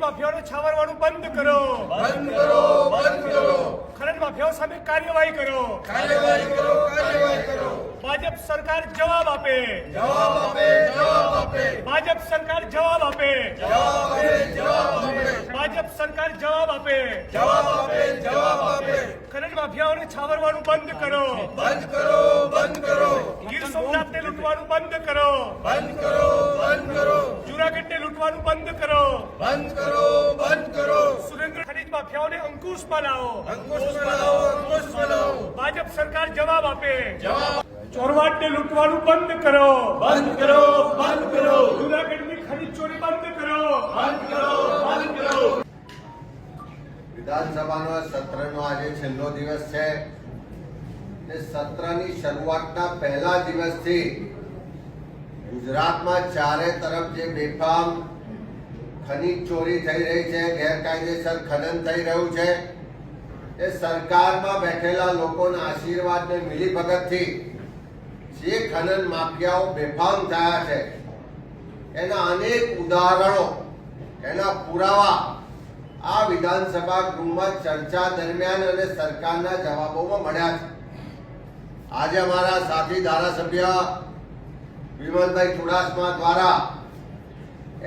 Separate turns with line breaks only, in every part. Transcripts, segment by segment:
માફિયાઓને છાવરવાનું બંધ કરો,
બંધ કરો, બંધ કરો.
ખનન માફિયાઓ સામે કાર્યવાહી કરો,
કાર્યવાહી કરો, કાર્યવાહી કરો.
ભાજપ સરકાર જવાબ આપે,
જવાબ આપે, જવાબ આપે.
ભાજપ સરકાર જવાબ આપે,
જવાબ આપે, જવાબ આપે.
ભાજપ સરકાર જવાબ આપે,
જવાબ આપે, જવાબ આપે.
ખનન માફિયાઓને છાવરવાનું બંધ કરો,
બંધ કરો, બંધ કરો.
ગીર સોમનાથને લૂંટવાનું બંધ કરો,
બંધ કરો, બંધ કરો.
જૂનાગઢને લૂંટવાનું બંધ કરો,
બંધ કરો, બંધ કરો.
સુરેન્દ્ર ખનીજ માફિયાઓને અંકુશમાં લાવો,
અંકુશ બનાવો, અંકુશ બનાવો.
ભાજપ સરકાર જવાબ આપે,
જવાબ
ચોરવાડને લૂંટવાનું બંધ કરો,
બંધ કરો, બંધ કરો.
જૂનાગઢની ખનીજ ચોરી બંધ કરો,
બંધ કરો, બંધ કરો.
વિધાનસભાનો સત્રનો આજે છેલ્લો દિવસ છે ને સત્રની શરૂઆતના પહેલા દિવસથી ગુજરાતમાં ચારે તરફ જે બેફામ ખનીજ ચોરી થઈ રહી છે, ગેરકાયદેસર ખનન થઈ રહ્યું છે, એ સરકારમાં બેઠેલા લોકોના આશીર્વાદ ને મિલીભગતથી જે ખનન માફિયાઓ બેફામ થયા છે એના અનેક ઉદાહરણો, એના પુરાવા આ વિધાનસભા ગૃહમાં ચર્ચા દરમિયાન અને સરકારના જવાબોમાં મળ્યા છે. આજે અમારા સાથી ધારાસભ્ય વિમલભાઈ ચુડાસમા દ્વારા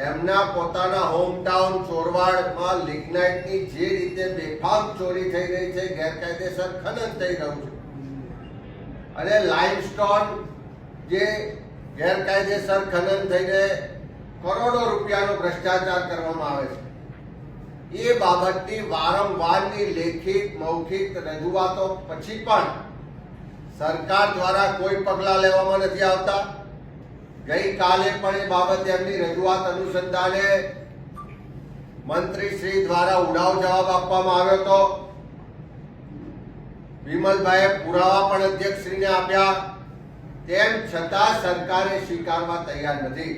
એમના પોતાના હોમટાઉન ચોરવાડમાં લિગ્નાઇટની જે રીતે બેફામ ચોરી થઈ રહી છે, ગેરકાયદેસર ખનન થઈ રહ્યું છે અને લાઇમસ્ટોન જે ગેરકાયદેસર ખનન થઈને કરોડો રૂપિયાનો ભ્રષ્ટાચાર કરવામાં આવે છે, એ બાબતની વારંવારની લેખિત મૌખિક રજૂઆતો પછી પણ સરકાર દ્વારા કોઈ પગલાં લેવામાં નથી આવતા. ગઈકાલે પણ એ બાબતે એમની રજૂઆત અનુસંધાને મંત્રી શ્રી દ્વારા ઉડાવ જવાબ આપવામાં આવ્યો હતો. વિમલભાઈએ પુરાવા પણ અધ્યક્ષશ્રીને આપ્યા, તેમ છતાં સરકારે સ્વીકારવા તૈયાર નથી.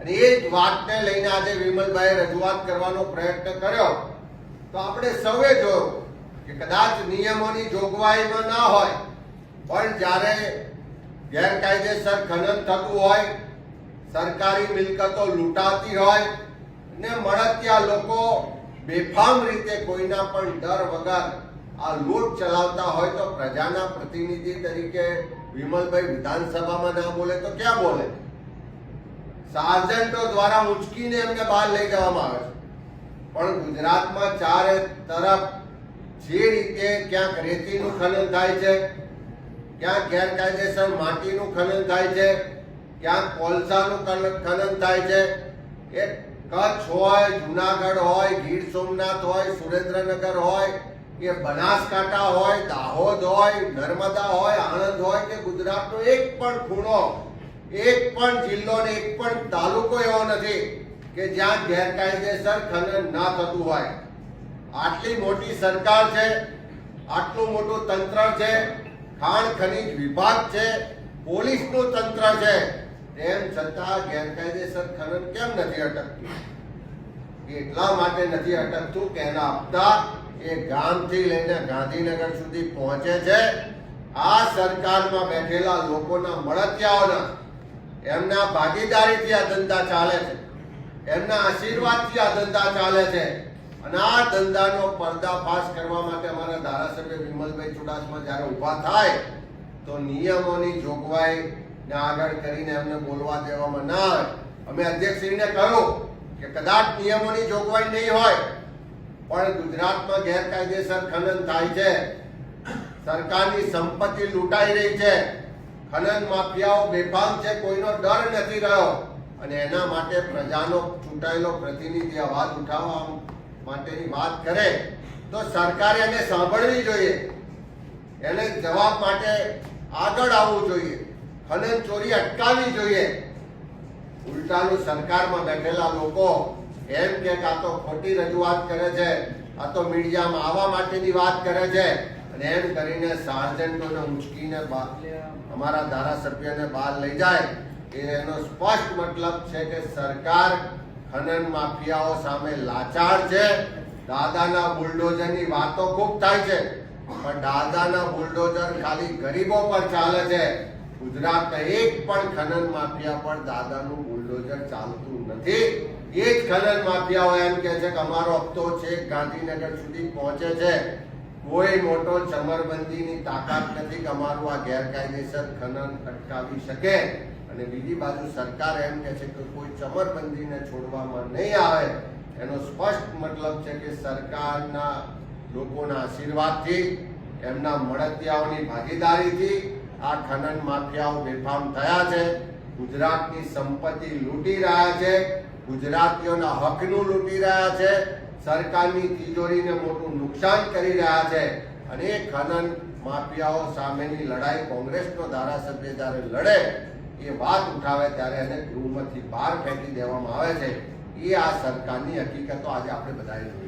અને એ જ વાતને લઈને આજે વિમલભાઈએ રજૂઆત કરવાનો પ્રયત્ન કર્યો તો આપણે સૌએ જોયું કે કદાચ નિયમોની જોગવાઈમાં ના હોય પણ જ્યારે ગેરકાયદેસર ખનન થતું હોય, સરકારી મિલકતો લૂંટાતી હોય ને મળતિયા લોકો બેફામ રીતે કોઈના પણ ડર વગર આ લૂંટ ચલાવતા હોય તો પ્રજાના પ્રતિનિધિ તરીકે વિમલભાઈ વિધાનસભામાં ના બોલે તો ક્યાં બોલે? સાર્જન્ટો દ્વારા ઉંચકીને એમને બહાર લઈ જવામાં આવે છે. પણ ગુજરાતમાં ચારે તરફ જે રીતે ક્યાંક રેતીનું ખનન થાય છે, ક્યાંક ગેરકાયદેસર માટીનું ખનન થાય છે, ક્યાંક કોલસાનું ખનન થાય છે, એ કચ્છ હોય, જુનાગઢ હોય, ગીર સોમનાથ હોય, સુરેન્દ્રનગર હોય, કે બનાસકાંઠા હોય, દાહોદ હોય, નર્મદા હોય, આણંદ હોય કે ગુજરાતનો એક પણ ખૂણો, એક પણ જિલ્લો ને એક પણ તાલુકો એવો નથી કે જ્યાં ગેરકાયદેસર ખનન ના થતું હોય. આટલી મોટી સરકાર છે, આટલું મોટું તંત્ર છે, ખાણ ખનીજ વિભાગ છે, પોલીસનું તંત્ર છે, તેમ છતાં ગેરકાયદેસર ખનન કેમ નથી અટકતું? એટલા માટે નથી અટકતું કે એના હપ્તા એ ગામથી લઈને ગાંધીનગર સુધી પહોંચે છે. આ સરકારમાં બેઠેલા લોકોના મળતિયાઓના એમના ભાગીદારીથી આ ધંધા ચાલે છે, એમના આશીર્વાદથી આ ધંધા ચાલે છે. અને આ ધંધાનો પર્દાફાશ કરવા માટે અમારા ધારાસભ્ય વિમલભાઈ ચુડાસમા જ્યારે ઊભા થાય તો નિયમોની જોગવાઈ ને આગળ કરીને એમને બોલવા દેવામાં ના આવે. અમે અધ્યક્ષશ્રીને કહ્યું કે કદાચ નિયમોની જોગવાઈ નહીં હોય પણ ગુજરાતમાં ગેરકાયદેસર ખનન થાય છે, સરકારની સંપત્તિ લૂંટાઈ રહી છે, ખનન માફિયાઓ બેફામ છે, કોઈનો ડર નથી રહ્યો અને એના માટે પ્રજાનો ચૂંટાયેલો પ્રતિનિધિ અવાજ ઉઠાવવા માટેની વાત કરે તો સરકારે એને સાંભળવી જોઈએ, એને જવાબ માટે આગળ આવવું જોઈએ, ખનન ચોરી અટકાવવી જોઈએ. ઉલટાનું સરકારમાં બેઠેલા લોકો એમ કે આ તો ખોટી રજૂઆત કરે છે, આ તો મીડિયામાં આવવા માટેની વાત કરે છે અને એમ કરીને સાર્જન્ટોને ઉંચકીને અમારા ધારાસભ્યને બહાર લઈ જાય. એનો સ્પષ્ટ મતલબ છે કે સરકાર ખનન માફિયાઓ સામે લાચાર છે. દાદાના બુલડોઝરની વાતો ખૂબ થાય છે પણ દાદાના બુલડોઝર ખાલી ગરીબો પર ચાલે છે. ગુજરાતના એક પણ ખનન માફિયા પર દાદાનું બુલડોઝર ચાલતું નથી. એ જ ખનન માફિયાઓ એમ કહે છે કે અમારો હપ્તો છેક ગાંધીનગર સુધી પહોંચે છે. કોઈ મોટો ચમરબંધીની તાકાત નથી કે અમારું આ ગેરકાયદેસર ખનન અટકાવી શકે. અને બીજી બાજુ સરકાર એમ કહે છે કે કોઈ ચમરબંધીને છોડવામાં નહીં આવે. એનો સ્પષ્ટ મતલબ છે કે સરકારના લોકોના આશીર્વાદથી, એમના મળતિયાઓની ભાગીદારીથી આ ખનન માફિયાઓ બેફામ થયા છે. ગુજરાતની સંપત્તિ લૂંટી રહ્યા છે, ગુજરાતીઓના હકનું લૂંટી રહ્યા છે, સરકારની તિજોરીને મોટું નુકસાન કરી રહ્યા છે. અને એ ખનન માફિયાઓ સામેની લડાઈ કોંગ્રેસનો ધારાસભ્ય જ્યારે લડે, એ વાત ઉઠાવે ત્યારે એને ગૃહમાંથી બહાર ફેંકી દેવામાં આવે છે. એ આ સરકારની હકીકતો આજે આપણે બધાએ જોઈ.